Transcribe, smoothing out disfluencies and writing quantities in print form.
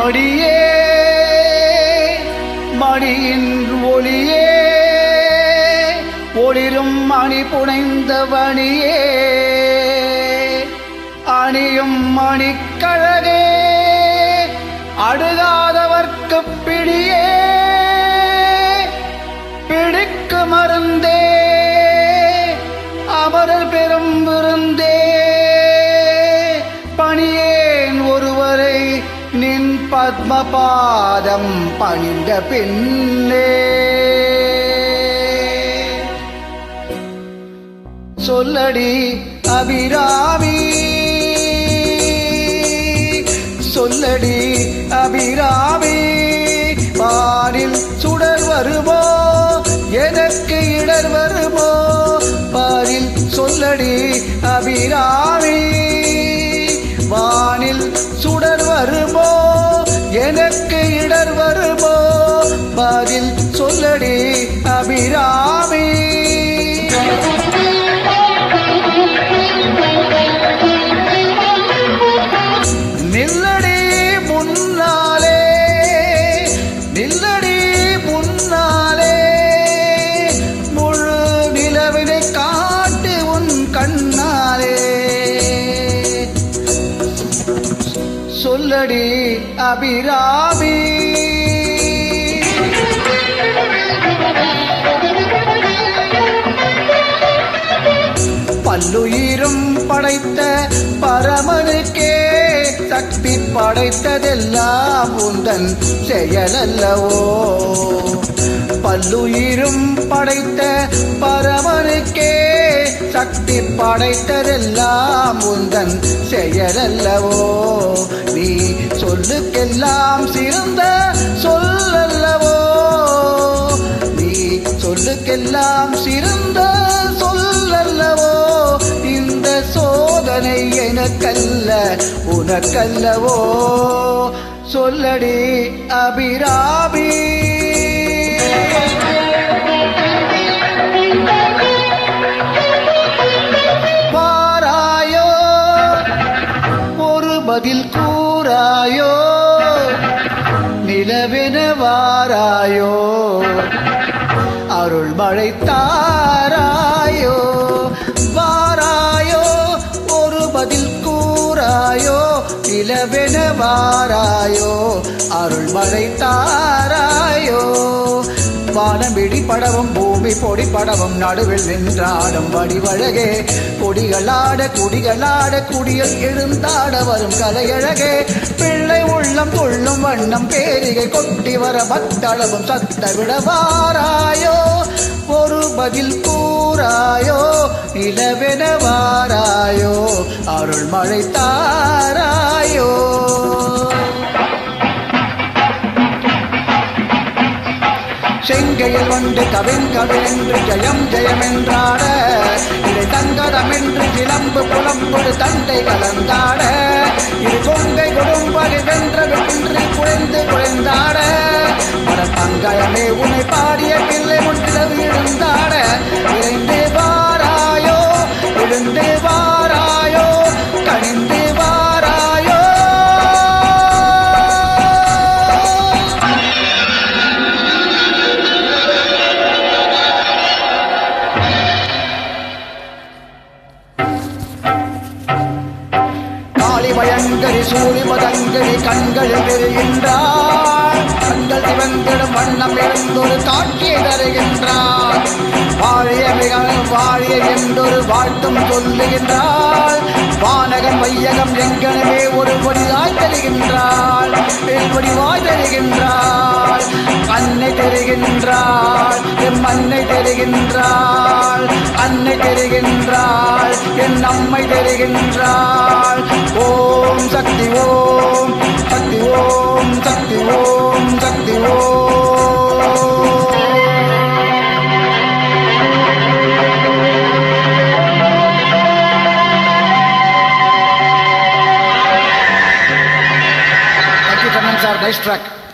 மடியே மணியின் ஒளியே ஒளிரும் மணி புனைந்த வணியே அணியும் மணிக்கழகே அடுகாதவர்க்கு பிடியே பிடிக்கு மருந்தே அமரர் பெரும் விருந்தே பணியேன் ஒருவரை நின் பத்மபாதம் பணிந்த பின்னே சொல்லடி அபிராமி சொல்லடி அபிராமி பாரில் சுடர் வருமோ எனக்கு இடர் வருமோ பாரில் சொல்லடி அபிராமி வானில் சுடர் வருமோ எனக்கு இடர் வருமோ பாரில் சொல்லடி அபிராமி நில்லடி முன்னாலே நில்லடி முன்னாலே முழு நிலவினை காட்டு உன் கண்ணாலே சொல்லடி அபிராமி பல்லுயிரும் படைத்த பரமனுக்கே சக்தி படைத்ததெல்லாம் உந்தன் செயலல்லவோ பல்லுயிரும் படைத்த பரமனுக்கே சக்தி படைத்ததெல்லாம் உந்தன் செயலல்லவோ நீ சொல்லுக்கெல்லாம் சிறந்த சொல்லல்லவோ நீ சொல்லுக்கெல்லாம் சிறந்த சொல்லல்லவோ இந்த சோதனை எனக்கல்ல உனக்கல்லவோ சொல்லடி அபிராமி வாராயோ ஒரு பதில் கூறாயோ நிலவென வாராயோ அருள் மழை தாராயோ வாராயோ ஒரு பதில் கூறாயோ நிலவென வாராயோ அருள் மழை தாராயோ வானமிடி படவும் பூமி பொடி படவும் நடுவில் நின்றாடும் வடிவழகே கொடிகளாட குடிகளாட குடியில் எழுந்தாட வரும் கலையழகே பிள்ளை உள்ளம் துள்ளும் வண்ணம் பேரிகை கொட்டி வர பக்தளவும் சத்த விட வாராயோ ஒரு பதில் கூறாயோ நிலவென வாராயோ அருள் மழை தாராயோ செங்கையில் வந்து கவின்கவின்று ஜெயம் ஜெயமென்றாட இதை தங்கதமென்று சிலம்பு புலம்பொடு தண்டை கலந்தாட இது கொங்கை கொடும்படி வென்று குறைந்து குறைந்தாட பல தங்கயமே உன்னை பாடிய பிள்ளை முன்னிலவு எழுந்தாட இறைந்து வாராயோ எழுந்து வாராயோ கணிந்து வாராயோ பயங்கரி சூரி மதங்கரி கண்களில் தெரிகின்றார் கண்கள் சிவந்திடும் வண்ணம் இருந்தொரு காட்சியை தருகின்றார் வாழிய மிக வாழிய என்றொரு வாழ்த்தும் சொல்லுகின்றாள் வானகம் வையகம் எங்கனவே ஒரு பொடியாய் தருகின்றாள் பொடிவாய் தருகின்றாள் அன்னை தெரிகின்றாள் என் அன்னை தெரிகின்றாள் அன்னை தெரிகின்றாள் என் அம்மை தெரிகின்றாள் ஓம் Shakti Om Shakti Om Shakti Om Shakti Om Thank you, Kannan sir. Nice track.